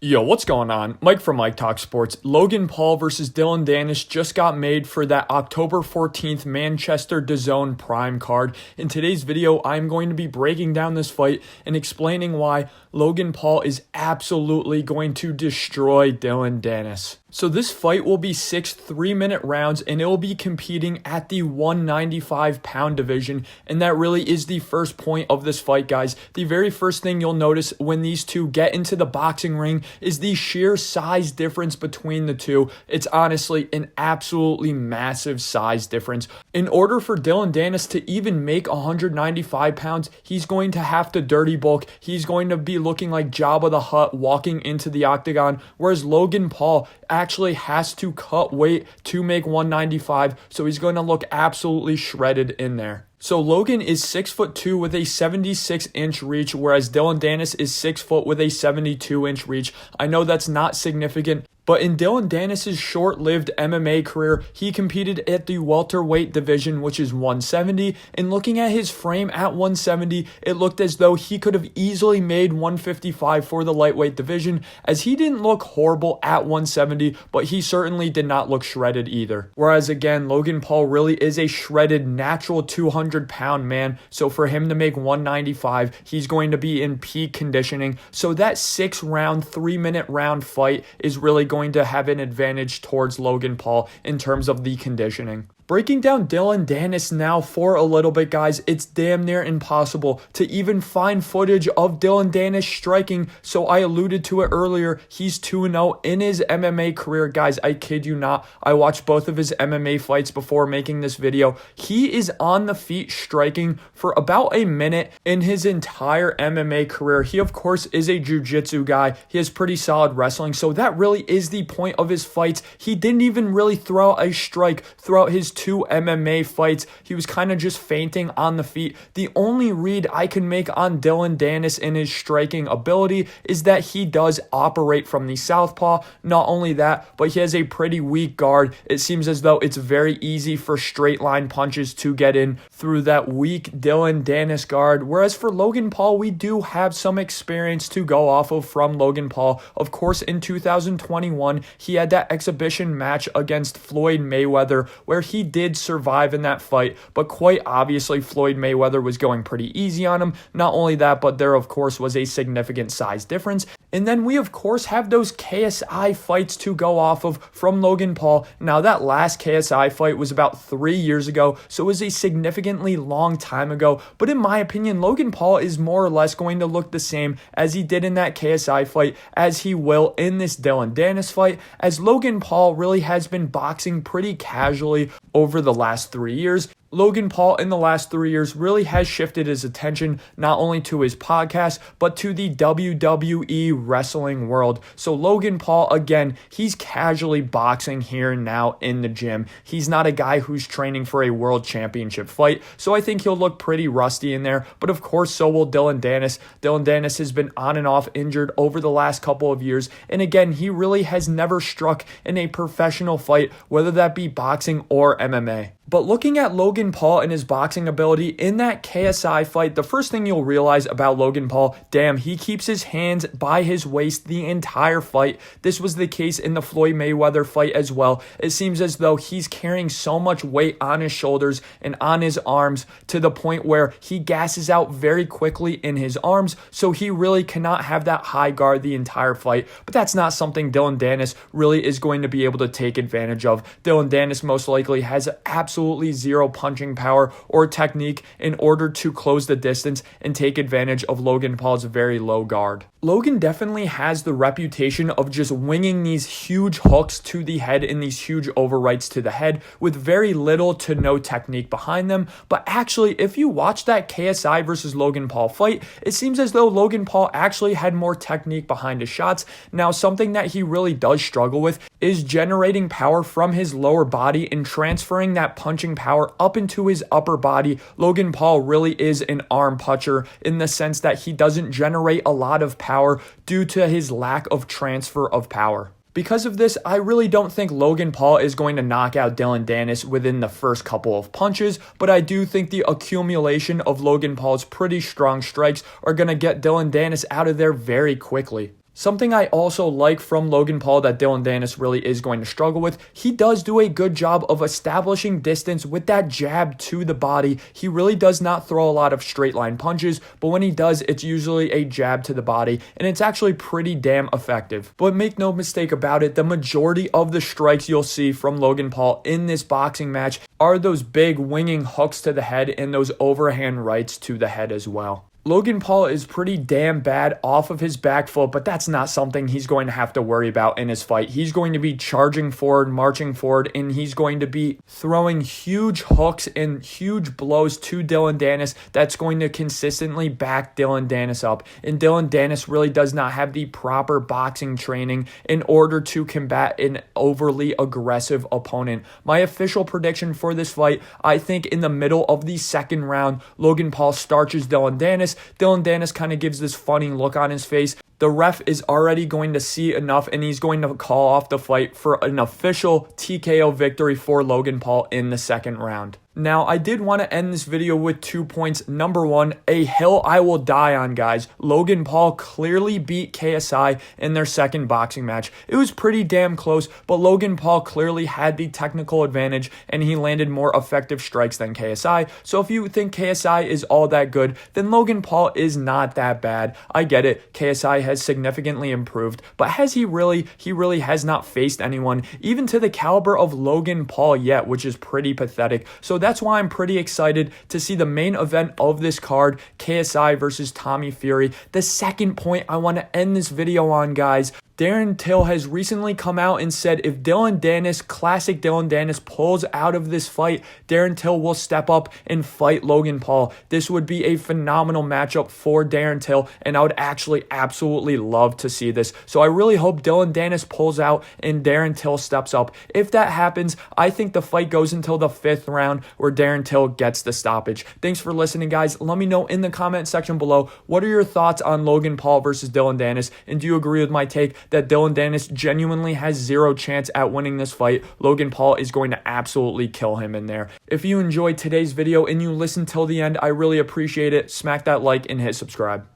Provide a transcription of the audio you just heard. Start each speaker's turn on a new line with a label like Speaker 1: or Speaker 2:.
Speaker 1: Yo, what's going on? Mike from Mike Talk Sports. Logan Paul versus Dillon Danis just got made for that October 14th Manchester DAZN Prime card. In today's video, I'm going to be breaking down this fight and explaining why Logan Paul is absolutely going to destroy Dillon Danis. So this fight will be 6 3-minute rounds, and it will be competing at the 195-pound division, and that really is the first point of this fight, guys. The very first thing you'll notice when these two get into the boxing ring is the sheer size difference between the two. It's honestly an absolutely massive size difference. In order for Dillon Danis to even make 195 pounds, he's going to have to dirty bulk. He's going to be looking like Jabba the Hutt walking into the octagon, whereas Logan Paul actually has to cut weight to make 195, so he's going to look absolutely shredded in there. So Logan is 6'2" with a 76-inch reach, whereas Dillon Danis is 6 foot with a 72-inch reach. I know that's not significant, but in Dillon Danis' short-lived MMA career, he competed at the welterweight division, which is 170, and looking at his frame at 170, it looked as though he could have easily made 155 for the lightweight division, as he didn't look horrible at 170, but he certainly did not look shredded either. Whereas again, Logan Paul really is a shredded, natural 200-pound man, so for him to make 195, he's going to be in peak conditioning, so that 6-round, 3-minute round fight is really going to have an advantage towards Logan Paul in terms of the conditioning. Breaking down Dillon Danis now for a little bit, guys, it's damn near impossible to even find footage of Dillon Danis striking, so I alluded to it earlier. He's 2-0 in his MMA career, guys. I kid you not. I watched both of his MMA fights before making this video. He is on the feet striking for about a minute in his entire MMA career. He, of course, is a jiu-jitsu guy. He has pretty solid wrestling, so that really is the point of his fights. He didn't even really throw out a strike throughout his 2 MMA fights. He was kind of just feinting on the feet. The only read I can make on Dillon Danis in his striking ability is that he does operate from the southpaw. Not only that, but he has a pretty weak guard. It seems as though it's very easy for straight line punches to get in through that weak Dillon Danis guard. Whereas for Logan Paul, we do have some experience to go off of from Logan Paul. Of course, in 2021, he had that exhibition match against Floyd Mayweather where he did survive in that fight, but quite obviously Floyd Mayweather was going pretty easy on him. Not only that, but there of course was a significant size difference. And then we of course have those KSI fights to go off of from Logan Paul. Now that last KSI fight was about 3 years ago, so it was a significantly long time ago, but in my opinion, Logan Paul is more or less going to look the same as he did in that KSI fight as he will in this Dillon Danis fight, as Logan Paul really has been boxing pretty casually over the last 3 years. Logan Paul in the last 3 years really has shifted his attention not only to his podcast, but to the WWE wrestling world. So Logan Paul, again, he's casually boxing here and now in the gym. He's not a guy who's training for a world championship fight, so I think he'll look pretty rusty in there, but of course so will Dillon Danis. Dillon Danis has been on and off injured over the last couple of years, and again, he really has never struck in a professional fight, whether that be boxing or MMA. But looking at Logan Paul and his boxing ability in that KSI fight, the first thing you'll realize about Logan Paul, damn, he keeps his hands by his waist the entire fight. This was the case in the Floyd Mayweather fight as well. It seems as though he's carrying so much weight on his shoulders and on his arms to the point where he gasses out very quickly in his arms, so he really cannot have that high guard the entire fight. But that's not something Dillon Danis really is going to be able to take advantage of. Dillon Danis most likely has absolutely zero punching power or technique in order to close the distance and take advantage of Logan Paul's very low guard. Logan definitely has the reputation of just winging these huge hooks to the head and these huge overrights to the head with very little to no technique behind them. But actually, if you watch that KSI versus Logan Paul fight, it seems as though Logan Paul actually had more technique behind his shots. Now, something that he really does struggle with is generating power from his lower body and transferring that punching power up into his upper body. Logan Paul really is an arm puncher in the sense that he doesn't generate a lot of power due to his lack of transfer of power. Because of this, I really don't think Logan Paul is going to knock out Dillon Danis within the first couple of punches, but I do think the accumulation of Logan Paul's pretty strong strikes are going to get Dillon Danis out of there very quickly. Something I also like from Logan Paul that Dillon Danis really is going to struggle with, he does do a good job of establishing distance with that jab to the body. He really does not throw a lot of straight line punches, but when he does, it's usually a jab to the body, and it's actually pretty damn effective. But make no mistake about it, the majority of the strikes you'll see from Logan Paul in this boxing match are those big winging hooks to the head and those overhand rights to the head as well. Logan Paul is pretty damn bad off of his back foot, but that's not something he's going to have to worry about in his fight. He's going to be charging forward, marching forward, and he's going to be throwing huge hooks and huge blows to Dillon Danis that's going to consistently back Dillon Danis up. And Dillon Danis really does not have the proper boxing training in order to combat an overly aggressive opponent. My official prediction for this fight, I think in the middle of the second round, Logan Paul starches Dillon Danis. Dillon Danis kind of gives this funny look on his face. The ref is already going to see enough, and he's going to call off the fight for an official TKO victory for Logan Paul in the second round. Now, I did want to end this video with 2 points. Number one, a hill I will die on, guys. Logan Paul clearly beat KSI in their second boxing match. It was pretty damn close, but Logan Paul clearly had the technical advantage, and he landed more effective strikes than KSI. So if you think KSI is all that good, then Logan Paul is not that bad. I get it. KSI has significantly improved, but has he really? He really has not faced anyone, even to the caliber of Logan Paul yet, which is pretty pathetic. So that's why I'm pretty excited to see the main event of this card, KSI versus Tommy Fury. The second point I want to end this video on, guys, Darren Till has recently come out and said if Dillon Danis, classic Dillon Danis, pulls out of this fight, Darren Till will step up and fight Logan Paul. This would be a phenomenal matchup for Darren Till, and I would actually absolutely love to see this. So I really hope Dillon Danis pulls out and Darren Till steps up. If that happens, I think the fight goes until the 5th round where Darren Till gets the stoppage. Thanks for listening, guys. Let me know in the comment section below, what are your thoughts on Logan Paul versus Dillon Danis, and do you agree with my take that Dillon Danis genuinely has zero chance at winning this fight? Logan Paul is going to absolutely kill him in there. If you enjoyed today's video and you listened till the end, I really appreciate it. Smack that like and hit subscribe.